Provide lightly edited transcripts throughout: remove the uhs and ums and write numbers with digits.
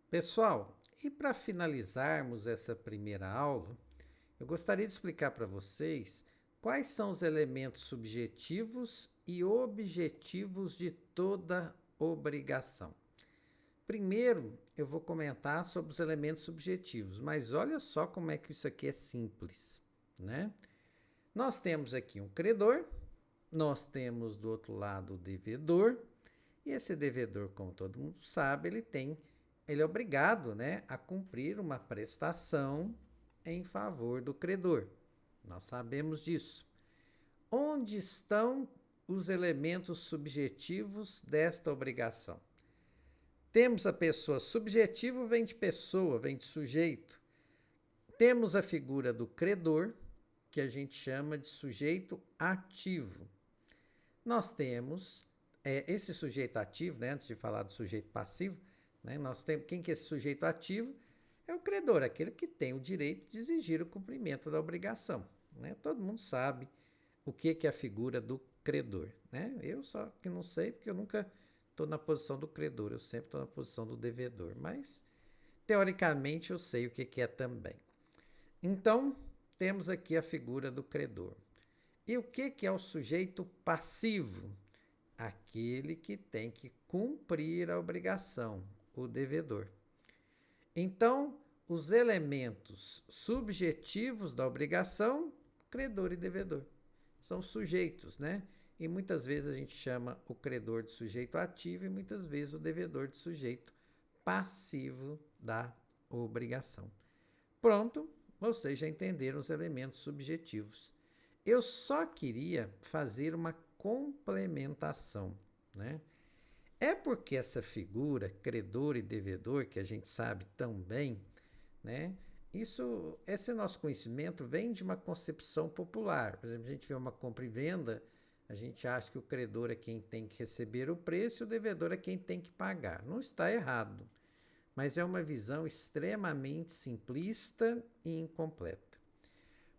Pessoal, e para finalizarmos essa primeira aula, eu gostaria de explicar para vocês quais são os elementos subjetivos e objetivos de toda obrigação. Primeiro, eu vou comentar sobre os elementos subjetivos, mas olha só como é que isso aqui é simples, né? Nós temos aqui um credor, nós temos do outro lado o devedor, e esse devedor, como todo mundo sabe, ele é obrigado, né, a cumprir uma prestação em favor do credor. Nós sabemos disso. Onde estão os elementos subjetivos desta obrigação? Temos a pessoa subjetivo, vem de pessoa, vem de sujeito. Temos a figura do credor, que a gente chama de sujeito ativo. Nós temos esse sujeito ativo, né, antes de falar do sujeito passivo, né, nós temos quem que é esse sujeito ativo? É o credor, aquele que tem o direito de exigir o cumprimento da obrigação. Né? Todo mundo sabe o que é a figura do credor. Né? Eu só que não sei, porque eu nunca estou na posição do credor, eu sempre estou na posição do devedor. Mas, teoricamente, eu sei o que é também. Então, temos aqui a figura do credor. E o que é o sujeito passivo? Aquele que tem que cumprir a obrigação, o devedor. Então, os elementos subjetivos da obrigação, credor e devedor, são sujeitos, né? E muitas vezes a gente chama o credor de sujeito ativo e muitas vezes o devedor de sujeito passivo da obrigação. Pronto, vocês já entenderam os elementos subjetivos. Eu só queria fazer uma complementação, né? É porque essa figura, credor e devedor, que a gente sabe tão bem, né? Esse nosso conhecimento vem de uma concepção popular. Por exemplo, a gente vê uma compra e venda, a gente acha que o credor é quem tem que receber o preço e o devedor é quem tem que pagar. Não está errado, mas é uma visão extremamente simplista e incompleta.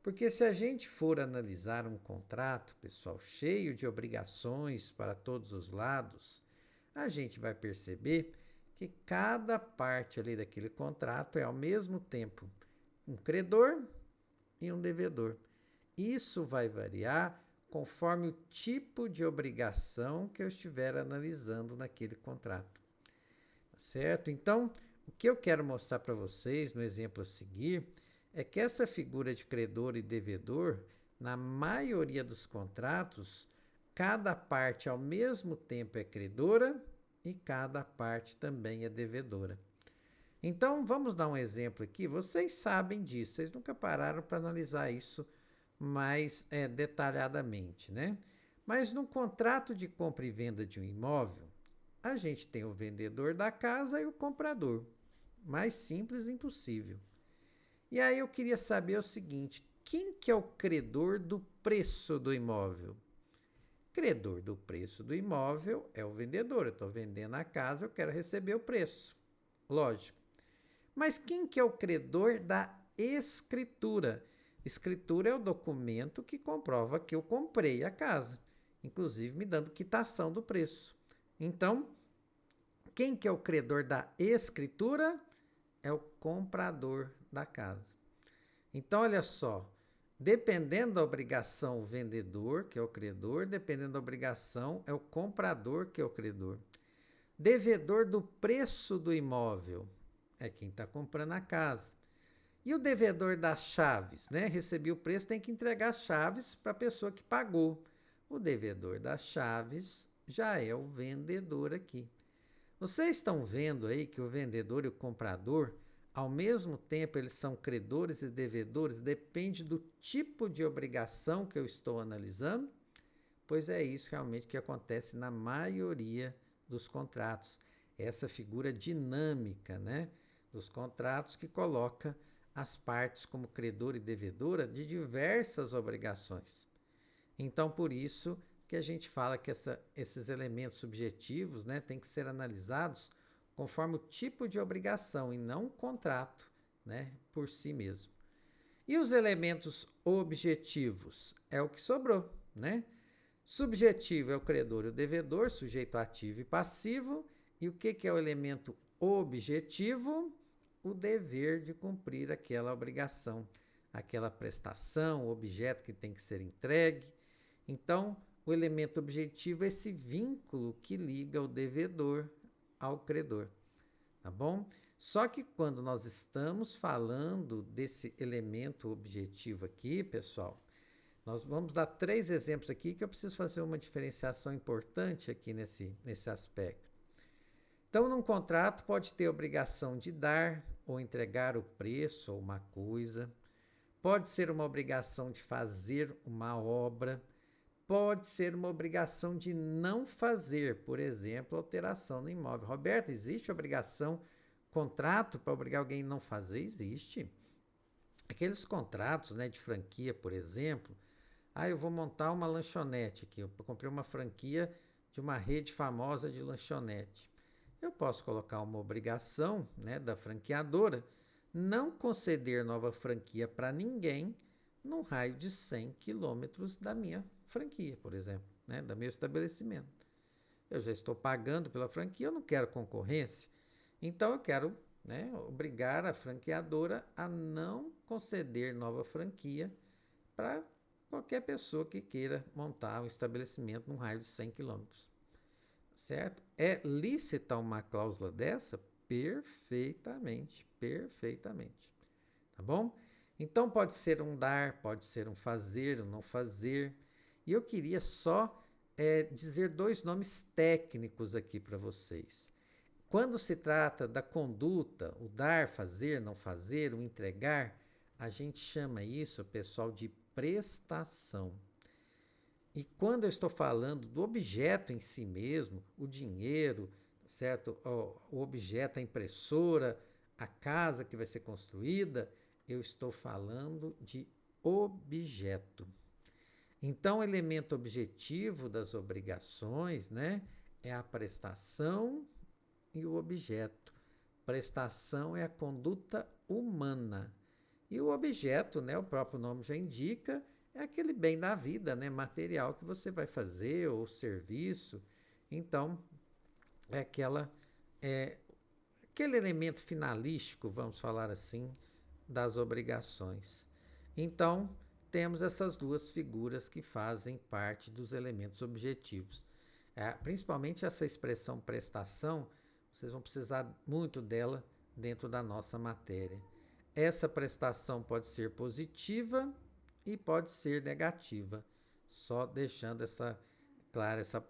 Porque se a gente for analisar um contrato, pessoal, cheio de obrigações para todos os lados, a gente vai perceber que cada parte ali daquele contrato é ao mesmo tempo um credor e um devedor. Isso vai variar conforme o tipo de obrigação que eu estiver analisando naquele contrato. Certo? Então, o que eu quero mostrar para vocês no exemplo a seguir é que essa figura de credor e devedor, na maioria dos contratos, cada parte ao mesmo tempo é credora e cada parte também é devedora. Então, vamos dar um exemplo aqui. Vocês sabem disso, vocês nunca pararam para analisar isso mais detalhadamente, né? Mas no contrato de compra e venda de um imóvel, a gente tem o vendedor da casa e o comprador. Mais simples impossível. E aí eu queria saber o seguinte, quem que é o credor do preço do imóvel? Credor do preço do imóvel é o vendedor. Eu estou vendendo a casa, eu quero receber o preço. Lógico. Mas quem que é o credor da escritura? Escritura é o documento que comprova que eu comprei a casa, inclusive me dando quitação do preço. Então, quem que é o credor da escritura? É o comprador da casa. Então, olha só, dependendo da obrigação, o vendedor, que é o credor, dependendo da obrigação, é o comprador, que é o credor. Devedor do preço do imóvel é quem está comprando a casa. E o devedor das chaves, né? Recebi o preço, tem que entregar as chaves para a pessoa que pagou. O devedor das chaves já é o vendedor aqui. Vocês estão vendo aí que o vendedor e o comprador, ao mesmo tempo, eles são credores e devedores, depende do tipo de obrigação que eu estou analisando? Pois é isso realmente que acontece na maioria dos contratos. Essa figura dinâmica, né, dos contratos que coloca as partes como credor e devedora de diversas obrigações. Então, por isso que a gente fala que esses elementos subjetivos, né, têm que ser analisados conforme o tipo de obrigação e não o contrato, né, por si mesmo. E os elementos objetivos é o que sobrou, né? Subjetivo é o credor e o devedor, sujeito ativo e passivo. E o que é o elemento objetivo, o dever de cumprir aquela obrigação, aquela prestação, o objeto que tem que ser entregue. Então, o elemento objetivo é esse vínculo que liga o devedor ao credor, tá bom? Só que quando nós estamos falando desse elemento objetivo aqui, pessoal, nós vamos dar 3 exemplos aqui que eu preciso fazer uma diferenciação importante aqui nesse aspecto. Então, num contrato pode ter obrigação de dar ou entregar o preço ou uma coisa, pode ser uma obrigação de fazer uma obra, pode ser uma obrigação de não fazer, por exemplo, alteração no imóvel. Roberto, existe obrigação, contrato para obrigar alguém a não fazer? Existe. Aqueles contratos, né, de franquia, por exemplo, eu vou montar uma lanchonete aqui, eu comprei uma franquia de uma rede famosa de lanchonete. Eu posso colocar uma obrigação, né, da franqueadora não conceder nova franquia para ninguém num raio de 100 quilômetros da minha franquia, por exemplo, né, do meu estabelecimento. Eu já estou pagando pela franquia, eu não quero concorrência, então eu quero, né, obrigar a franqueadora a não conceder nova franquia para qualquer pessoa que queira montar um estabelecimento num raio de 100 quilômetros. Certo? É lícita uma cláusula dessa? Perfeitamente, perfeitamente. Tá bom? Então pode ser um dar, pode ser um fazer, um não fazer. E eu queria só dizer 2 nomes técnicos aqui para vocês. Quando se trata da conduta, o dar, fazer, não fazer, o entregar, a gente chama isso, pessoal, de prestação. E quando eu estou falando do objeto em si mesmo, o dinheiro, certo? O objeto, a impressora, a casa que vai ser construída, eu estou falando de objeto. Então, o elemento objetivo das obrigações, né, é a prestação e o objeto. Prestação é a conduta humana. E o objeto, né, o próprio nome já indica, é aquele bem da vida, né, material que você vai fazer, ou serviço. Então, é aquele elemento finalístico, vamos falar assim, das obrigações. Então, temos essas 2 figuras que fazem parte dos elementos objetivos. Principalmente essa expressão prestação, vocês vão precisar muito dela dentro da nossa matéria. Essa prestação pode ser positiva e pode ser negativa. Só deixando clara essa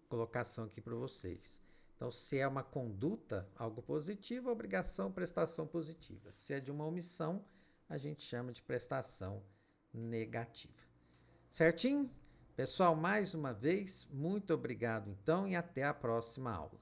colocação aqui para vocês. Então, se é uma conduta, algo positivo, obrigação, prestação positiva. Se é de uma omissão, a gente chama de prestação negativa. Certinho? Pessoal, mais uma vez, muito obrigado então e até a próxima aula.